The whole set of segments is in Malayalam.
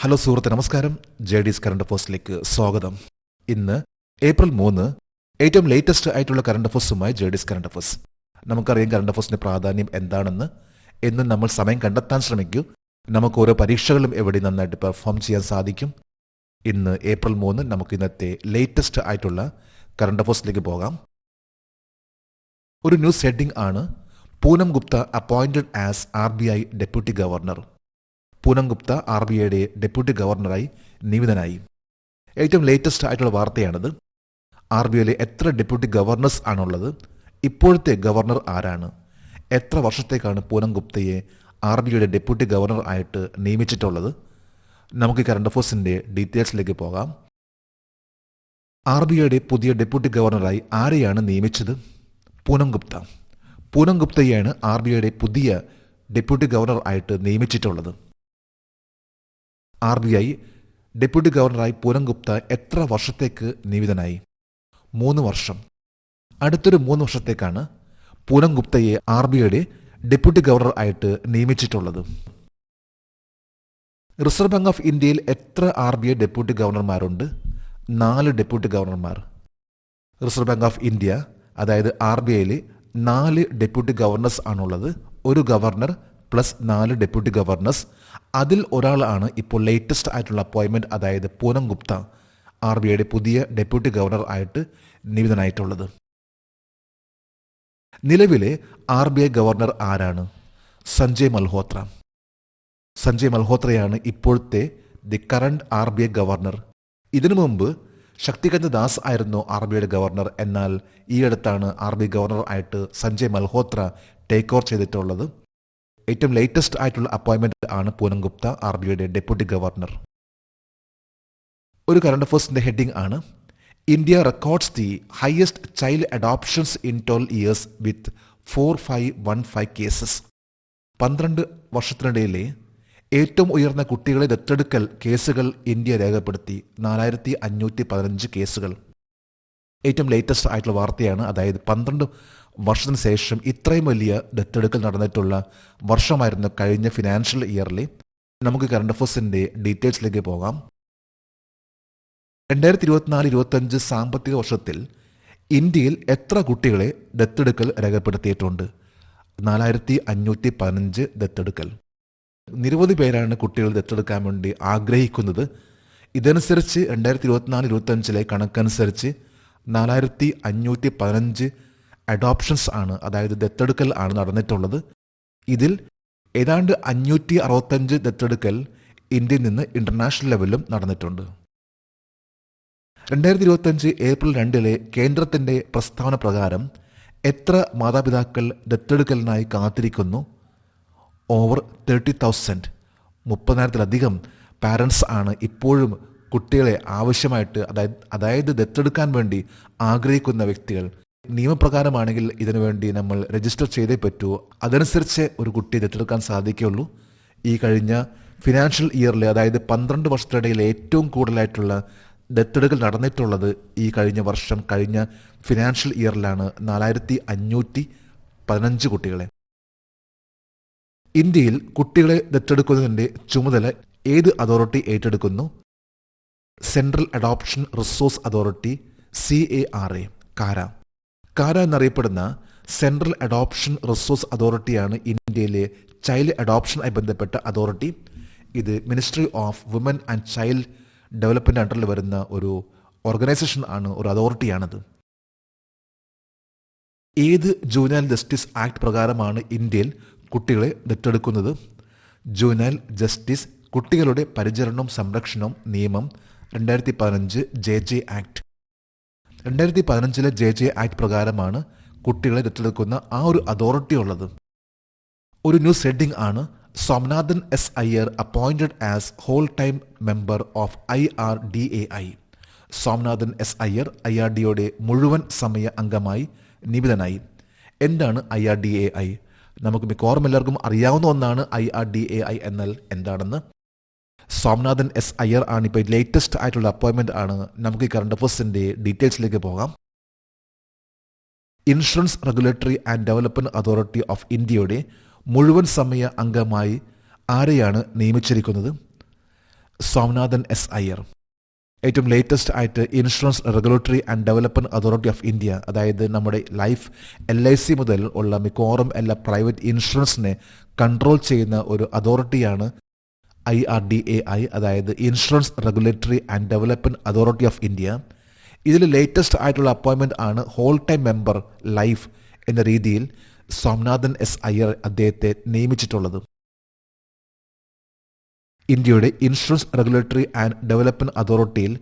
ഹലോ സുഹൃത്തെ, നമസ്കാരം. ജെഡിസ് കറണ്ട് അഫേഴ്സിലേക്ക് സ്വാഗതം. ഇന്ന് ഏപ്രിൽ 3, ഏറ്റവും ലേറ്റസ്റ്റ് ആയിട്ടുള്ള കറണ്ട് അഫേഴ്സുമായി ജെഡിസ് കറണ്ട് അഫേഴ്സ്. നമുക്കറിയാം കറണ്ട് അഫേഴ്സിന്റെ പ്രാധാന്യം എന്താണെന്ന്. എന്നും നമ്മൾ സമയം കണ്ടെത്താൻ ശ്രമിക്കൂ. നമുക്ക് ഓരോ പരീക്ഷകളും എവിടെ നന്നായിട്ട് പെർഫോം ചെയ്യാൻ സാധിക്കും. ഇന്ന് ഏപ്രിൽ 3 നമുക്ക് ഇന്നത്തെ ലേറ്റസ്റ്റ് ആയിട്ടുള്ള കറണ്ട് അഫേഴ്സിലേക്ക് പോകാം. ഒരു ന്യൂസ് ഹെഡിംഗ് ആണ്: Poonam Gupta appointed as RBI deputy governor. Poonam Gupta RBIയുടെ ഡെപ്യൂട്ടി ഗവർണറായി നിയമിതനായി. ഏറ്റവും ലേറ്റസ്റ്റ് ആയിട്ടുള്ള വാർത്തയാണിത്. RBIയിലെ എത്ര ഡെപ്യൂട്ടി ഗവർണേഴ്സ് ആണുള്ളത്? ഇപ്പോഴത്തെ ഗവർണർ ആരാണ്? എത്ര വർഷത്തേക്കാണ് പൂനം ഗുപ്തയെ RBIയുടെ ഡെപ്യൂട്ടി ഗവർണർ ആയിട്ട് നിയമിച്ചിട്ടുള്ളത്? നമുക്ക് കറണ്ട് അഫേഴ്സിന്റെ ഡീറ്റെയിൽസിലേക്ക് പോകാം. RBIയുടെ പുതിയ ഡെപ്യൂട്ടി ഗവർണറായി ആരെയാണ് നിയമിച്ചത്? പൂനം ഗുപ്ത. പൂനം ഗുപ്തയെയാണ് RBIയുടെ പുതിയ ഡെപ്യൂട്ടി ഗവർണർ ആയിട്ട് നിയമിച്ചിട്ടുള്ളത്. RBI ഡെപ്യൂട്ടി ഗവർണറായി പൂനം ഗുപ്ത എത്ര വർഷത്തേക്ക് നിയമിതനായി? 3 വർഷം. അടുത്തൊരു 3 വർഷത്തേക്കാണ് പൂനം ഗുപ്തയെ RBIയുടെ ഡെപ്യൂട്ടി ഗവർണർ ആയിട്ട് നിയമിച്ചിട്ടുള്ളത്. റിസർവ് ബാങ്ക് ഓഫ് ഇന്ത്യയിൽ എത്ര RBI ഡെപ്യൂട്ടി ഗവർണർമാരുണ്ട്? 4 ഡെപ്യൂട്ടി ഗവർണർമാർ. റിസർവ് ബാങ്ക് ഓഫ് ഇന്ത്യ, അതായത് RBIയിൽ 4 ഡെപ്യൂട്ടി ഗവർണേഴ്സ് ആണുള്ളത്. ഒരു ഗവർണർ പ്ലസ് 4 ഡെപ്യൂട്ടി ഗവർണേഴ്സ്. അതിൽ ഒരാളാണ് ഇപ്പോൾ ലേറ്റസ്റ്റ് ആയിട്ടുള്ള അപ്പോയിൻമെന്റ്, അതായത് പൂനം ഗുപ്ത RBIയുടെ പുതിയ ഡെപ്യൂട്ടി ഗവർണർ ആയിട്ട് നിയമിതനായിട്ടുള്ളത്. നിലവിലെ RBI ഗവർണർ ആരാണ്? സഞ്ജയ് മൽഹോത്ര. സഞ്ജയ് മൽഹോത്രയാണ് ഇപ്പോഴത്തെ ദി കറണ്ട് RBI ഗവർണർ. ഇതിനു മുമ്പ് ശക്തികാന്ത ദാസ് ആയിരുന്നു RBIയുടെ ഗവർണർ. എന്നാൽ ഈയടുത്താണ് RBI ഗവർണർ ആയിട്ട് സഞ്ജയ് മൽഹോത്ര ടേക്ക് ഓവർ ചെയ്തിട്ടുള്ളത്. ഏറ്റവും ലേറ്റസ്റ്റ് ആയിട്ടുള്ള അപ്പോയിൻമെന്റ് ആണ് പൂനം ഗുപ്ത RBIയുടെ ഡെപ്യൂട്ടി ഗവർണർ. ഒരു കറണ്ട് അഫേഴ്സിന്റെ ഹെഡിംഗ് ആണ്: India records the highest child adoptions in 12 years with 4515 cases. 12 വർഷത്തിനിടയിലെ ഏറ്റവും ഉയർന്ന കുട്ടികളെ ദത്തെടുക്കൽ കേസുകൾ ഇന്ത്യ രേഖപ്പെടുത്തി. 4515 കേസുകൾ. ഏറ്റവും ലേറ്റസ്റ്റ് ആയിട്ടുള്ള വാർത്തയാണ്. അതായത് 12 വർഷത്തിന് ശേഷം ഇത്രയും വലിയ ദത്തെടുക്കൽ നടന്നിട്ടുള്ള വർഷമായിരുന്നു കഴിഞ്ഞ ഫിനാൻഷ്യൽ ഇയറിലെ. നമുക്ക് കറണ്ട് അഫേഴ്സിന്റെ ഡീറ്റെയിൽസിലേക്ക് പോകാം. 2024-25 സാമ്പത്തിക വർഷത്തിൽ ഇന്ത്യയിൽ എത്ര കുട്ടികളെ ദത്തെടുക്കൽ രേഖപ്പെടുത്തിയിട്ടുണ്ട്? 4515 ദത്തെടുക്കൽ. നിരവധി പേരാണ് കുട്ടികൾ ദത്തെടുക്കാൻ വേണ്ടി ആഗ്രഹിക്കുന്നത്. ഇതനുസരിച്ച് 2024-25 കണക്കനുസരിച്ച് 4515 അഡോപ്ഷൻസ് ആണ്, അതായത് ദത്തെടുക്കൽ ആണ് നടന്നിട്ടുള്ളത്. ഇതിൽ ഏതാണ്ട് 565 ദത്തെടുക്കൽ ഇന്ത്യയിൽ നിന്ന് ഇന്റർനാഷണൽ ലെവലിലും നടന്നിട്ടുണ്ട്. 2025 ഏപ്രിൽ 2 കേന്ദ്രത്തിന്റെ പ്രസ്താവന പ്രകാരം എത്ര മാതാപിതാക്കൾ ദത്തെടുക്കലിനായി കാത്തിരിക്കുന്നു? ഓവർ 30,000. 30,000-ലധികം പാരൻസ് ആണ് ഇപ്പോഴും കുട്ടികളെ ആവശ്യമായിട്ട്, അതായത് ദത്തെടുക്കാൻ വേണ്ടി ആഗ്രഹിക്കുന്ന വ്യക്തികൾ. നിയമപ്രകാരമാണെങ്കിൽ ഇതിനുവേണ്ടി നമ്മൾ രജിസ്റ്റർ ചെയ്തേ പറ്റൂ. അതനുസരിച്ച് ഒരു കുട്ടിയെ ദത്തെടുക്കാൻ സാധിക്കുകയുള്ളൂ. ഈ കഴിഞ്ഞ ഫിനാൻഷ്യൽ ഇയറിൽ, അതായത് 12 വർഷത്തിനിടയിൽ ഏറ്റവും കൂടുതലായിട്ടുള്ള ദത്തെടുക്കൽ നടന്നിട്ടുള്ളത് ഈ കഴിഞ്ഞ വർഷം, കഴിഞ്ഞ ഫിനാൻഷ്യൽ ഇയറിലാണ്. 4515 കുട്ടികളെ. ഇന്ത്യയിൽ കുട്ടികളെ ദത്തെടുക്കുന്നതിന്റെ ചുമതല ഏത് അതോറിറ്റി ഏറ്റെടുക്കുന്നു? Central adoption resource authority, CARA. കാര എന്നറിയപ്പെടുന്ന സെൻട്രൽ അഡോപ്ഷൻ റിസോഴ്സ് അതോറിറ്റിയാണ് ഇന്ത്യയിലെ ചൈൽഡ് അഡോപ്ഷനുമായി ബന്ധപ്പെട്ട അതോറിറ്റി. ഇത് ministry of women and child development അണ്ടറിൽ വരുന്ന ഒരു ഓർഗനൈസേഷൻ ആണ്, ഒരു അതോറിറ്റിയാണത്. ഏത് ജുവനൈൽ ജസ്റ്റിസ് ആക്ട് പ്രകാരമാണ് ഇന്ത്യയിൽ കുട്ടികളെ ദത്തെടുക്കുന്നത്? ജുവനൈൽ ജസ്റ്റിസ് കുട്ടികളുടെ പരിചരണവും സംരക്ഷണവും നിയമം 2015 JJ ആക്ട്. 2015 JJ ആക്ട് പ്രകാരമാണ് കുട്ടികളെ ദത്തെടുക്കുന്ന ആ ഒരു അതോറിറ്റി ഉള്ളത്. ഒരു ന്യൂസ് ഹെഡിംഗ് ആണ്: Somanathan S. Iyer appointed as whole time member of IRDAI. Somanathan S. Iyer IRDAയുടെ മുഴുവൻ സമയ അംഗമായി നിയമിതനായി. എന്താണ് IRDAI? നമുക്ക് മിക്കവാറും എല്ലാവർക്കും അറിയാവുന്ന ഒന്നാണ് IRDAI എന്നാൽ എന്താണെന്ന്. സോമനാഥൻ S. അയ്യർ ആണ് ഇപ്പോൾ ലേറ്റസ്റ്റ് ആയിട്ടുള്ള അപ്പോയിൻമെന്റ് ആണ്. നമുക്ക് ഈ കറണ്ട് അഫേഴ്സിന്റെ ഡീറ്റെയിൽസിലേക്ക് പോകാം. Insurance regulatory and development authority of ഇന്ത്യയുടെ മുഴുവൻ സമയ അംഗമായി ആരെയാണ് നിയമിച്ചിരിക്കുന്നത്? സ്വാമിനാഥൻ എസ് അയ്യർ. ഏറ്റവും ലേറ്റസ്റ്റ് ആയിട്ട് insurance regulatory and development authority of India, അതായത് നമ്മുടെ ലൈഫ് LIC മുതൽ ഉള്ള മിക്കവാറും എല്ലാ പ്രൈവറ്റ് ഇൻഷുറൻസിനെ കൺട്രോൾ ചെയ്യുന്ന ഒരു അതോറിറ്റിയാണ് IRDAI, അതായത് insurance regulatory and development authority of India. ഇതിൽ ലേറ്റസ്റ്റ് ആയിട്ടുള്ള അപ്പോയിൻമെന്റ് ആണ് ഹോൾ ടൈം മെമ്പർ ലൈഫ് എന്ന രീതിയിൽ സ്വാമിനാഥൻ എസ് അയ്യർ അദ്ദേഹത്തെ നിയമിച്ചിട്ടുള്ളത്. ഇന്ത്യയുടെ ഇൻഷുറൻസ് റെഗുലേറ്ററി ആൻഡ് ഡെവലപ്മെന്റ് അതോറിറ്റിയിൽ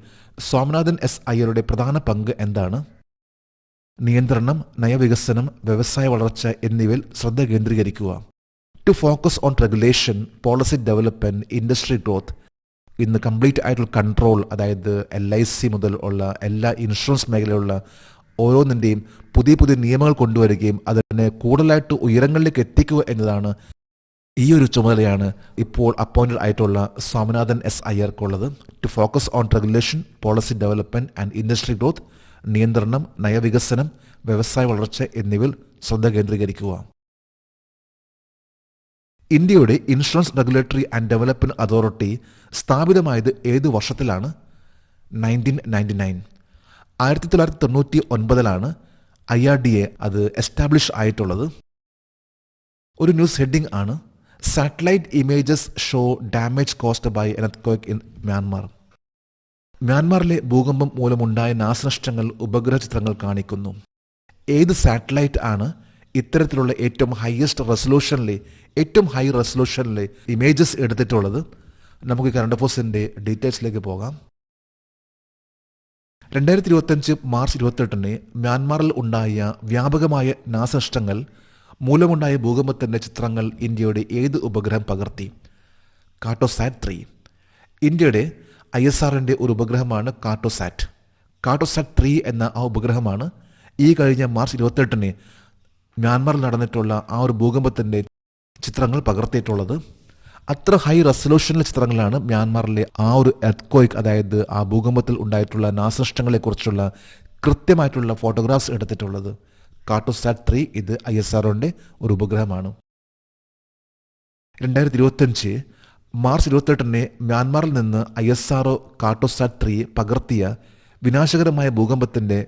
സ്വാമിനാഥൻ എസ് അയ്യരുടെ പ്രധാന പങ്ക് എന്താണ്? നിയന്ത്രണം, നയവികസനം, വ്യവസായ വളർച്ച എന്നിവയിൽ ശ്രദ്ധ കേന്ദ്രീകരിക്കുക. To focus on regulation, policy development, industry growth. ഇന്ന് കംപ്ലീറ്റ് ആയിട്ടുള്ള കൺട്രോൾ, അതായത് LIC മുതൽ ഉള്ള എല്ലാ ഇൻഷുറൻസ് മേഖലയിലുള്ള ഓരോന്നിൻ്റെയും പുതിയ പുതിയ നിയമങ്ങൾ കൊണ്ടുവരികയും അതിനെ കൂടുതലായിട്ട് ഉയരങ്ങളിലേക്ക് എത്തിക്കുക എന്നതാണ് ഈ ഒരു ചുമതലയാണ് ഇപ്പോൾ അപ്പോയിന്റഡ് ആയിട്ടുള്ള സ്വാമിനാഥൻ എസ് അയ്യർക്കുള്ളത്. To focus on regulation, policy development and industry growth. നിയന്ത്രണം, നയവികസനം, വ്യവസായ വളർച്ച എന്നിവയിൽ ശ്രദ്ധ കേന്ദ്രീകരിക്കുക. ഇന്ത്യയുടെ insurance regulatory and development authority സ്ഥാപിതമായത് ഏത് വർഷത്തിലാണ്? 1999. 1999 IRDA അത് എസ്റ്റാബ്ലിഷ് ആയിട്ടുള്ളത്. ഒരു ന്യൂസ് ഹെഡിംഗ് ആണ് satellite images show damage caused by an earthquake in Myanmar. മ്യാൻമാറിലെ ഭൂകമ്പം മൂലമുണ്ടായ നാശനഷ്ടങ്ങൾ ഉപഗ്രഹ ചിത്രങ്ങൾ കാണിക്കുന്നു. ഏത് സാറ്റലൈറ്റ് ആണ് ഇത്തരത്തിലുള്ള ഏറ്റവും ഹൈ റെസൊല്യൂഷനിലെ ഇമേജസ് എടുത്തിട്ടുള്ളത്? നമുക്ക് കറണ്ട് അഫയേഴ്സിന്റെ ഡീറ്റെയിൽസിലേക്ക് പോകാം. 2025 മാർച്ച് 28 മ്യാൻമാറിൽ ഉണ്ടായ വ്യാപകമായ നാശനഷ്ടങ്ങൾ മൂലമുണ്ടായ ഭൂകമ്പത്തിന്റെ ചിത്രങ്ങൾ ഇന്ത്യയുടെ ഏത് ഉപഗ്രഹം പകർത്തി? കാർട്ടോസാറ്റ് 3. ഇന്ത്യയുടെ ISROന്റെ ഒരു ഉപഗ്രഹമാണ് കാർട്ടോസാറ്റ്. കാർട്ടോസാറ്റ് 3 എന്ന ആ ഉപഗ്രഹമാണ് ഈ കഴിഞ്ഞ മാർച്ച് 28 മ്യാൻമാറിൽ നടന്നിട്ടുള്ള ആ ഒരു ഭൂകമ്പത്തിന്റെ ചിത്രങ്ങൾ പകർത്തിയിട്ടുള്ളത്. അത്ര ഹൈ റെസൊല്യൂഷനിലെ ചിത്രങ്ങളാണ് മ്യാൻമാറിലെ ആ ഒരു എർത്ത്ക്വേക്ക്, അതായത് ആ ഭൂകമ്പത്തിൽ ഉണ്ടായിട്ടുള്ള നാശനഷ്ടങ്ങളെക്കുറിച്ചുള്ള കൃത്യമായിട്ടുള്ള ഫോട്ടോഗ്രാഫ്സ് എടുത്തിട്ടുള്ളത്. കാർട്ടോസാറ്റ് 3 ഇത് ISROന്റെ ഒരു ഉപഗ്രഹമാണ്. 2025 മാർച്ച് 28 മ്യാൻമാറിൽ നിന്ന് ISRO കാർട്ടോസാറ്റ് 3 പകർത്തിയ വിനാശകരമായ ഭൂകമ്പത്തിന്റെ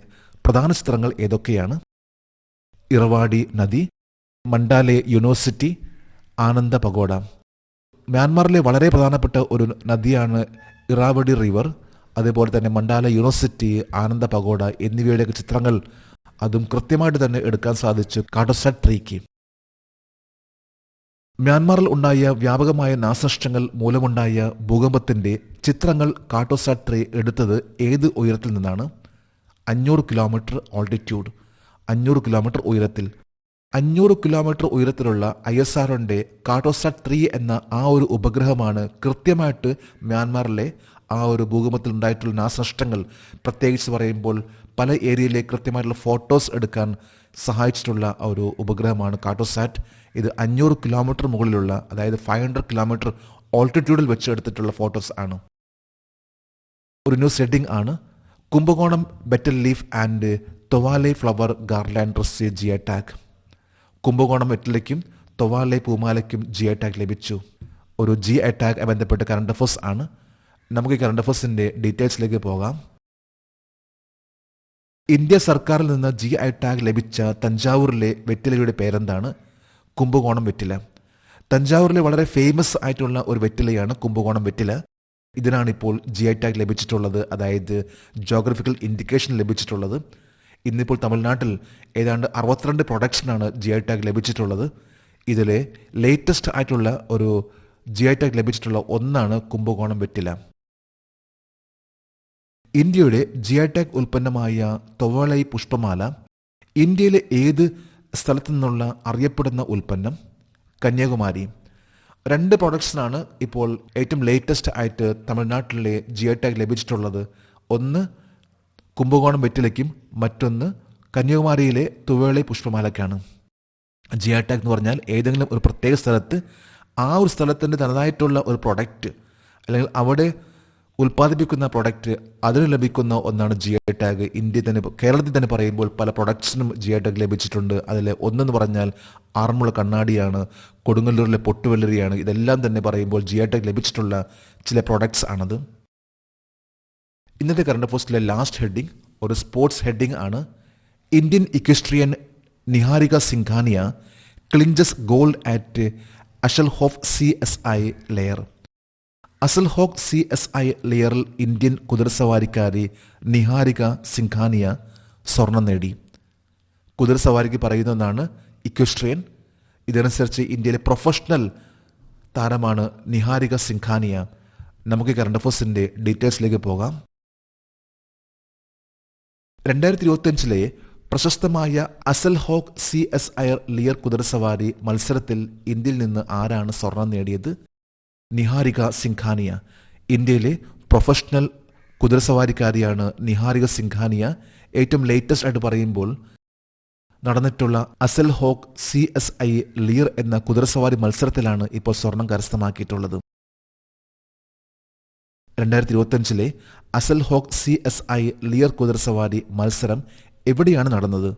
പ്രധാന ചിത്രങ്ങൾ ഏതൊക്കെയാണ്? ഇറവാഡി നദി, മണ്ടാലെ യൂണിവേഴ്സിറ്റി, ആനന്ദ പഗോഡ. മ്യാൻമാറിലെ വളരെ പ്രധാനപ്പെട്ട ഒരു നദിയാണ് ഇറാവഡി റിവർ. അതേപോലെ തന്നെ മണ്ടാല യൂണിവേഴ്സിറ്റി, ആനന്ദ പഗോഡ എന്നിവയുടെയൊക്കെ ചിത്രങ്ങൾ അതും കൃത്യമായിട്ട് തന്നെ എടുക്കാൻ സാധിച്ചു കാർട്ടോസാറ്റ് 3ക്ക്. മ്യാൻമാറിൽ ഉണ്ടായ വ്യാപകമായ നാശനഷ്ടങ്ങൾ മൂലമുണ്ടായ ഭൂകമ്പത്തിന്റെ ചിത്രങ്ങൾ കാർട്ടോസാറ്റ് 3 എടുത്തത് ഏത് ഉയരത്തിൽ നിന്നാണ്? 500 കിലോമീറ്റർ ഓൾട്ടിറ്റ്യൂഡ്. 500 കിലോമീറ്റർ ഉയരത്തിൽ. 500 കിലോമീറ്റർ ഉയരത്തിലുള്ള ISROന്റെ കാർട്ടോസാറ്റ് 3 എന്ന ആ ഒരു ഉപഗ്രഹമാണ് കൃത്യമായിട്ട് മ്യാൻമാറിലെ ആ ഒരു ഭൂകമ്പത്തിൽ ഉണ്ടായിട്ടുള്ള നാശനഷ്ടങ്ങൾ, പ്രത്യേകിച്ച് പറയുമ്പോൾ പല ഏരിയയിലെ കൃത്യമായിട്ടുള്ള ഫോട്ടോസ് എടുക്കാൻ സഹായിച്ചിട്ടുള്ള ഒരു ഉപഗ്രഹമാണ് കാർട്ടോസാറ്റ്. ഇത് 500 കിലോമീറ്റർ മുകളിലുള്ള, അതായത് 500 കിലോമീറ്റർ ഓൾട്ടിറ്റ്യൂഡിൽ വെച്ച് എടുത്തിട്ടുള്ള ഫോട്ടോസ് ആണ്. ഒരു ന്യൂസ് ഹെഡിംഗ് ആണ് Kumbakonam betel leaf and Thovalai flower garland receive GI tag. Kumbakonam വെറ്റിലയ്ക്കും തൊവാലെ പൂമാലയ്ക്കും GI ടാഗ് ലഭിച്ചു. ഒരു GI ടാഗ് ബന്ധപ്പെട്ട് കറണ്ട് അഫയേഴ്സ് ആണ്. നമുക്ക് ഈ കറണ്ട് അഫയേഴ്സിന്റെ ഡീറ്റെയിൽസിലേക്ക് പോകാം. ഇന്ത്യ സർക്കാരിൽ നിന്ന് GI ടാഗ് ലഭിച്ച തഞ്ചാവൂരിലെ വെറ്റിലയുടെ പേരെന്താണ്? കുംഭകോണം വെറ്റില. തഞ്ചാവൂരിലെ വളരെ ഫേമസ് ആയിട്ടുള്ള ഒരു വെറ്റിലയാണ് കുംഭകോണം വെറ്റില. ഇതിനാണിപ്പോൾ GI ടാഗ് ലഭിച്ചിട്ടുള്ളത്, അതായത് ജോഗ്രഫിക്കൽ ഇൻഡിക്കേഷൻ ലഭിച്ചിട്ടുള്ളത്. ഇന്നിപ്പോൾ തമിഴ്നാട്ടിൽ ഏതാണ്ട് 62 പ്രൊഡക്ട്സിനാണ് GI ടാഗ് ലഭിച്ചിട്ടുള്ളത്. ഇതിലെ ലേറ്റസ്റ്റ് ആയിട്ടുള്ള ഒരു GI ടാഗ് ലഭിച്ചിട്ടുള്ള ഒന്നാണ് കുംഭകോണം വെറ്റില. ഇന്ത്യയുടെ GI ടാഗ് ഉൽപ്പന്നമായ തൊവാലൈ പുഷ്പമാല ഇന്ത്യയിലെ ഏത് സ്ഥലത്തു നിന്നുള്ള അറിയപ്പെടുന്ന ഉൽപ്പന്നം? കന്യാകുമാരി. 2 പ്രൊഡക്ട്സിനാണ് ഇപ്പോൾ ഏറ്റവും ലേറ്റസ്റ്റ് ആയിട്ട് തമിഴ്നാട്ടിലെ GI ടാഗ് ലഭിച്ചിട്ടുള്ളത്. ഒന്ന് കുംഭകോണം വെറ്റിലയ്ക്കും മറ്റൊന്ന് കന്യാകുമാരിയിലെ തുവേളൈ പുഷ്പമാലയ്ക്കാണ്. GI ടാഗ് എന്ന് പറഞ്ഞാൽ ഏതെങ്കിലും ഒരു പ്രത്യേക സ്ഥലത്ത് ആ ഒരു സ്ഥലത്തിൻ്റെ തനതായിട്ടുള്ള ഒരു പ്രൊഡക്റ്റ് അല്ലെങ്കിൽ അവിടെ ഉൽപ്പാദിപ്പിക്കുന്ന പ്രൊഡക്റ്റ് അതിന് ലഭിക്കുന്ന ഒന്നാണ് ജി ഐ ടാഗ്. ഇന്ത്യ തന്നെ, കേരളത്തിൽ തന്നെ പറയുമ്പോൾ പല പ്രൊഡക്ട്സിനും ജി ഐ ടാഗ് ലഭിച്ചിട്ടുണ്ട്. അതിൽ ഒന്നെന്ന് പറഞ്ഞാൽ ആറന്മുള കണ്ണാടിയാണ്, കൊടുങ്ങല്ലൂരിലെ പൊട്ടുവെള്ളരിയാണ്. ഇതെല്ലാം തന്നെ പറയുമ്പോൾ ജി ഐ ടാഗ് ലഭിച്ചിട്ടുള്ള ചില പ്രൊഡക്ട്സ് ആണത്. ഇന്നത്തെ കറണ്ട് അഫയേഴ്സിലെ ലാസ്റ്റ് ഹെഡിങ് ഒരു സ്പോർട്സ് ഹെഡിങ് ആണ്. Indian equestrian Niharika Singhania clinches gold at അഷൽഹോഫ് CSI ലെയർ. അസൽഹോക്ക് CSI ലെയറിൽ ഇന്ത്യൻ കുതിരസവാരിക്കാരി നിഹാരിക സിംഘാനിയ സ്വർണം നേടി. കുതിരസവാരിക്ക് പറയുന്നതാണ് ഇക്വസ്ട്രിയൻ. ഇതനുസരിച്ച് ഇന്ത്യയിലെ പ്രൊഫഷണൽ താരമാണ് നിഹാരിക സിംഘാനിയ. നമുക്ക് കറണ്ട് അഫയേഴ്സിന്റെ ഡീറ്റെയിൽസിലേക്ക് പോകാം. 2025 പ്രശസ്തമായ അസൽഹോക്ക് CSI ലിയർ കുതിരസവാരി മത്സരത്തിൽ ഇന്ത്യയിൽ നിന്ന് ആരാണ് സ്വർണം നേടിയത്? നിഹാരിക സിംഘാനിയ. ഇന്ത്യയിലെ പ്രൊഫഷണൽ കുതിരസവാരിക്കാരിയാണ് നിഹാരിക സിംഘാനിയ. ഏറ്റവും ലേറ്റസ്റ്റ് ആയിട്ട് പറയുമ്പോൾ നടന്നിട്ടുള്ള അസൽഹോക്ക് CSI ലിയർ എന്ന കുതിരസവാരി മത്സരത്തിലാണ് ഇപ്പോൾ സ്വർണം കരസ്ഥമാക്കിയിട്ടുള്ളത്. 2025 അസൽഹോക്ക് CSI ലിയർ കുതിരസവാരി മത്സരം എവിടെയാണ് നടന്നത്?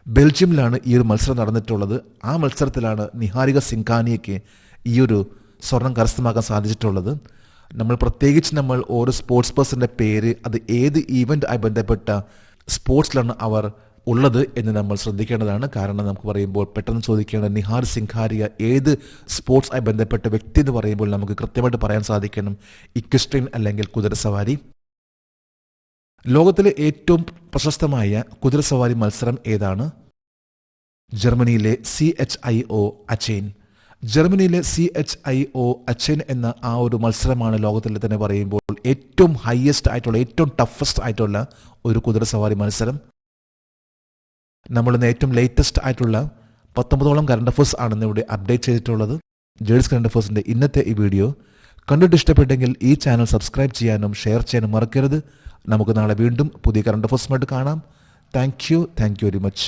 ബെൽജിയമിലാണ് ഈ ഒരു മത്സരം നടന്നിട്ടുള്ളത്. ആ മത്സരത്തിലാണ് നിഹാരിക സിംഘാനിയയ്ക്ക് ഈ ഒരു സ്വർണം കരസ്ഥമാക്കാൻ സാധിച്ചിട്ടുള്ളത്. നമ്മൾ ഓരോ സ്പോർട്സ് പേഴ്സന്റെ പേര്, അത് ഏത് ഈവൻ്റ് ആയി ബന്ധപ്പെട്ട സ്പോർട്സിലാണ് അവർ ഉള്ളത് എന്ന് നമ്മൾ ശ്രദ്ധിക്കേണ്ടതാണ്. കാരണം നമുക്ക് പറയുമ്പോൾ പെട്ടെന്ന് ചോദിക്കേണ്ട നിഹാർ സിംഘാനിയ ഏത് സ്പോർട്സ് ആയി ബന്ധപ്പെട്ട വ്യക്തി എന്ന് പറയുമ്പോൾ നമുക്ക് കൃത്യമായിട്ട് പറയാൻ സാധിക്കണം ഇക്വസ്ട്രിയൻ അല്ലെങ്കിൽ കുതിരസവാരി. ലോകത്തിലെ ഏറ്റവും പ്രശസ്തമായ കുതിരസവാരി മത്സരം ഏതാണ്? ജർമ്മനിയിലെ CHIO അച്ചൈൻ. ജർമ്മനിയിലെ CHIO അച്ചൈൻ എന്ന ആ ഒരു മത്സരമാണ് ലോകത്തിൽ തന്നെ പറയുമ്പോൾ ഏറ്റവും ഹയസ്റ്റ് ആയിട്ടുള്ള, ഏറ്റവും ടഫസ്റ്റ് ആയിട്ടുള്ള ഒരു കുതിരസവാരി മത്സരം. നമ്മളിന്ന് ഏറ്റവും ലേറ്റസ്റ്റ് ആയിട്ടുള്ള 19ഓളം കറണ്ട് അഫയേഴ്സ് ആണെന്ന് ഇവിടെ അപ്ഡേറ്റ് ചെയ്തിട്ടുള്ളത്. ജേഴ്സ് കറണ്ട് അഫയേഴ്സിന്റെ ഇന്നത്തെ ഈ വീഡിയോ കണ്ടിട്ട് ഇഷ്ടപ്പെട്ടെങ്കിൽ ഈ ചാനൽ സബ്സ്ക്രൈബ് ചെയ്യാനും ഷെയർ ചെയ്യാനും മറക്കരുത്. നമുക്ക് നാളെ വീണ്ടും പുതിയ കറണ്ട് അഫയേഴ്സുമായിട്ട് കാണാം. Thank you very much.